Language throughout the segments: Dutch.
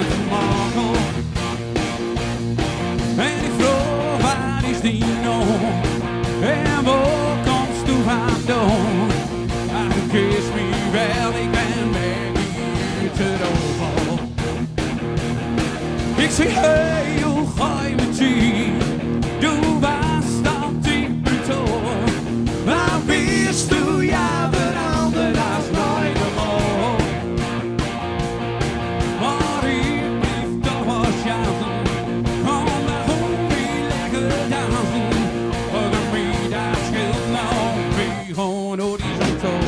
te maken. En ik vroeg waar is die nog? En waar komst du vandaan? Du kies me wel, ik ben weg hier te over. Ik zeg hey, hoe ga je met die? Du was dat ik betoor. Maar wist du ja veranderd als nooit ervoor? Maar ik blijf toch wel chansen. Om de hoek weer lekker dansen. Voor de middag scheelt nog weer gewoon door die zo'n.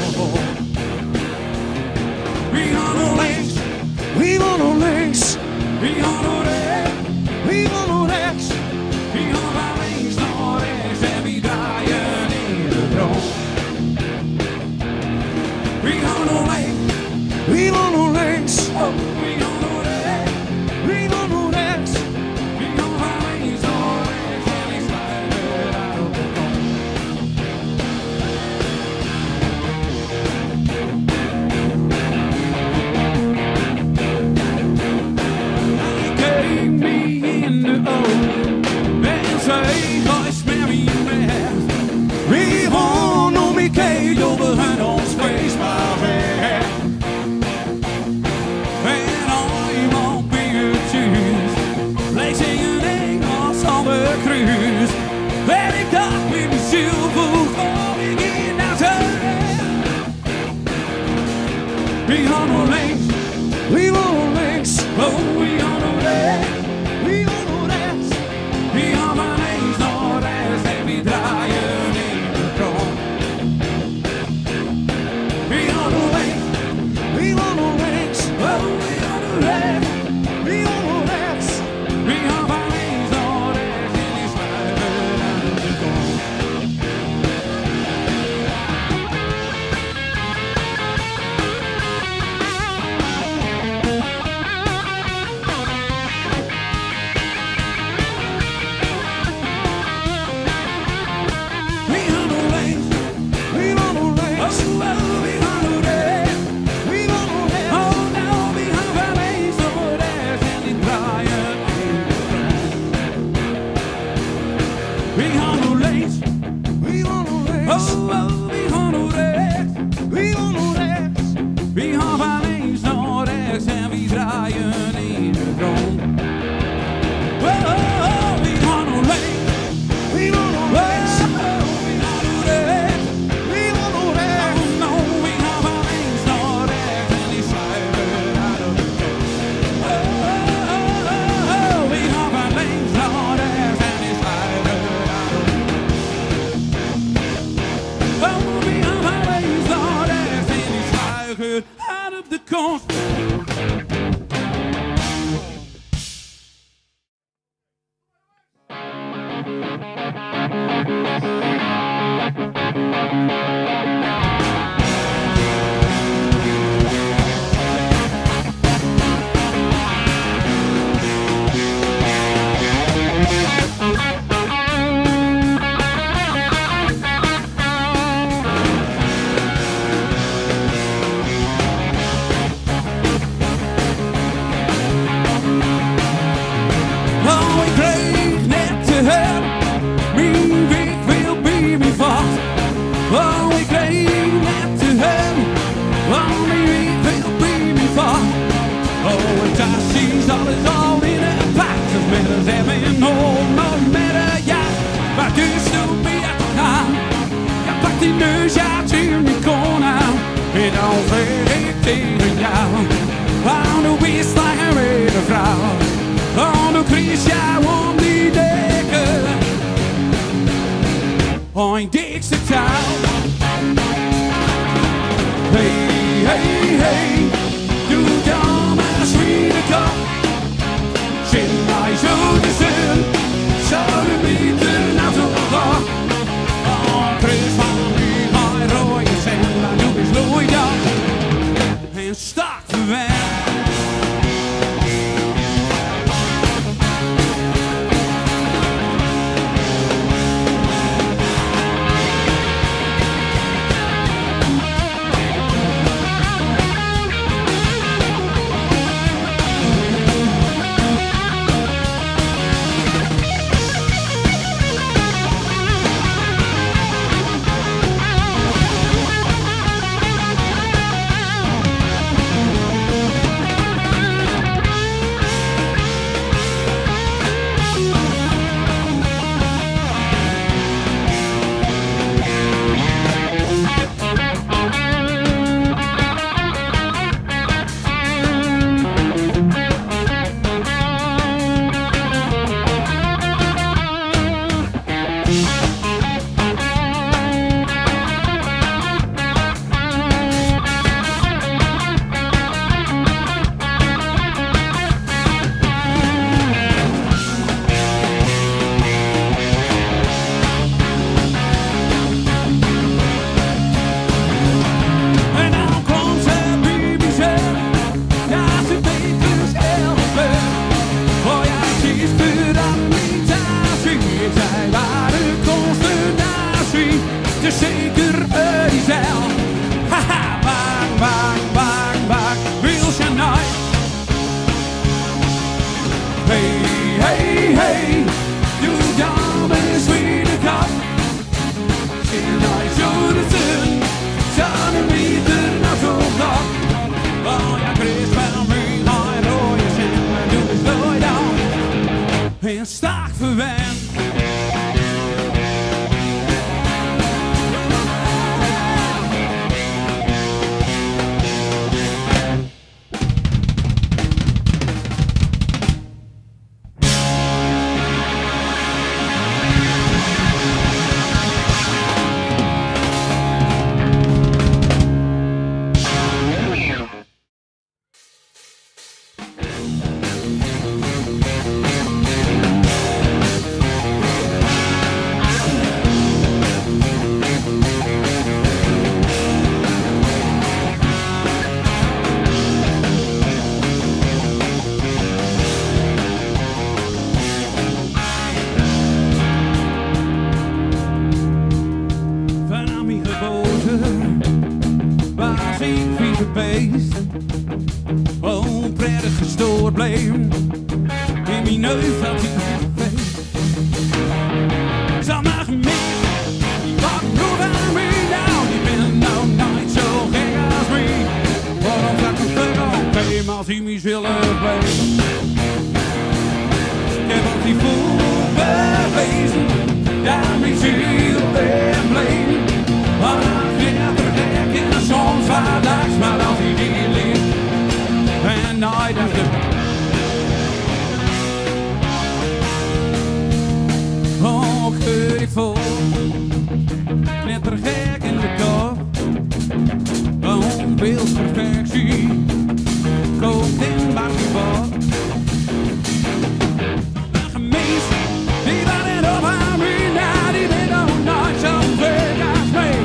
We gaan naar links, we gaan naar links, we gaan naar rechts, we gaan naar rechts, we gaan van links naar rechts en we draaien in de droom. We gaan naar links, we gaan naar links, oh, we gaan naar rechts, we gaan naar rechts, we gaan van links naar rechts en we sluiten uit op de kom. Keek me in de ogen en zei, ga eens met me weg. We gaan om ik keek over hun ons feest maar weg. En iemand bingetjes bleek zingen Engels aan de kruis. En ik dacht met mezelf, hoe kom ik hier naar z'n? We gaan naar links, we gaan naar links, oh, we gaan naar rechts, we gaan naar rechts, we gaan van links naar rechts en we draaien in de kroon. We gaan naar links, we gaan naar links, oh, we gaan naar rechts, we gaan naar rechts, we gaan van links naar rechts en we sluiten uit de kroon. We gaan naar links, we gaan naar links, oh, oh, we gaan naar rechts, we gaan naar rechts, oh, nou, we gaan van links naar rechts en we draaien in de kroon. We gaan naar links, we gaan naar links, oh, oh, we gaan naar rechts, we gaan naar rechts, we gaan van links naar rechts en we draaien in de kroon. Oh, oh, oh, we gaan naar links, we gaan naar rechts, oh, we gaan naar rechts, we gaan naar rechts, oh, no, we gaan van links naar rechts en we sluiten uit op de kroon. Oh, oh, oh, oh, oh, we gaan van links naar rechts en we sluiten uit op de kroon. Oh, we gaan van links naar rechts en we sluiten uit op de kroon. Oh, ik kreeg net te hem, mijn weg wil bij me vast. Oh, ik kreeg net te hem, oh, mijn weg wil bij me vast. Oh, het tasje alles al in een pak, dus met een zem in hond, met een jas. Waar dus doe je het aan? Je pakt die neus uit in mijn kon aan, en dan zeg ik tegen jou, oh, nu is het een rede vrouw. Oh, nu kriegt jij om die dekken. Oh, een dikste touw. Hey, hey, hey, doe dan maar een zwierde kop. Zin mij zo de zin, zou de bieten nou zo gaan. Oh, Chris van die mijn rode zin, maar doe eens nooit dan. En stak me weg. hey, you job is sweet to cup. And I should have said, Johnny meet the natural clock. Oh, jag krävs för mig, har jag känner du slår down. En stark förvän. Oh, prettig gestoord bleef. In mijn neus had hij gefeest. Zal maar gemist, wat doet aan me nou? Die ben nou nooit zo gek als me. Waarom zat ik er al bij als hij mezelf bleef? Ik heb al die voel bewezen, daar mijn ziel ben bleef. Maar ik er gek in de soms waardags, maar als hij die ligt. En nooit dacht ik, oh, keur ik vol, net er gek in de kop. Oh, beeldperfectie, koopt in basketbal. Maar gemist, die waren net op haar mina, die ben nog nooit zo gek als mee.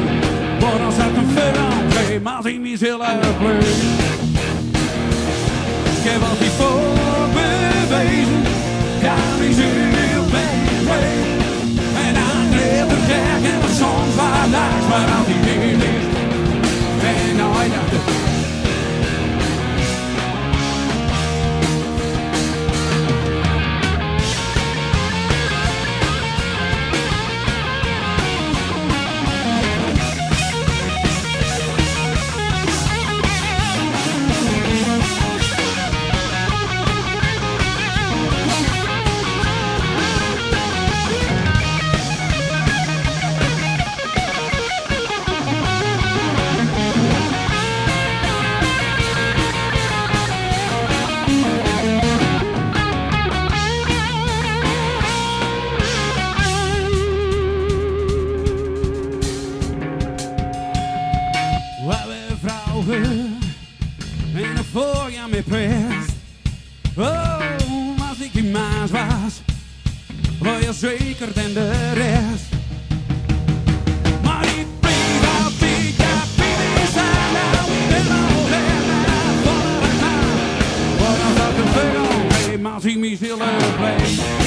Want dan zat een verandering, maar als ik mezelf bleef. Ik heb al die voorbewezen, ja, wie ziel ben bleef. En dan leert er gek en de soms waardags, maar als die weer ligt. En nooit dacht ik. En een voorjaar met pest. Oh, als ik die maas was, was je zeker dan de rest. Maar ik bleef altijd kapitein zijn. Nou, ik ben al helemaal van het naam. Want dan zat een veel, maar als ik mezelf bleef.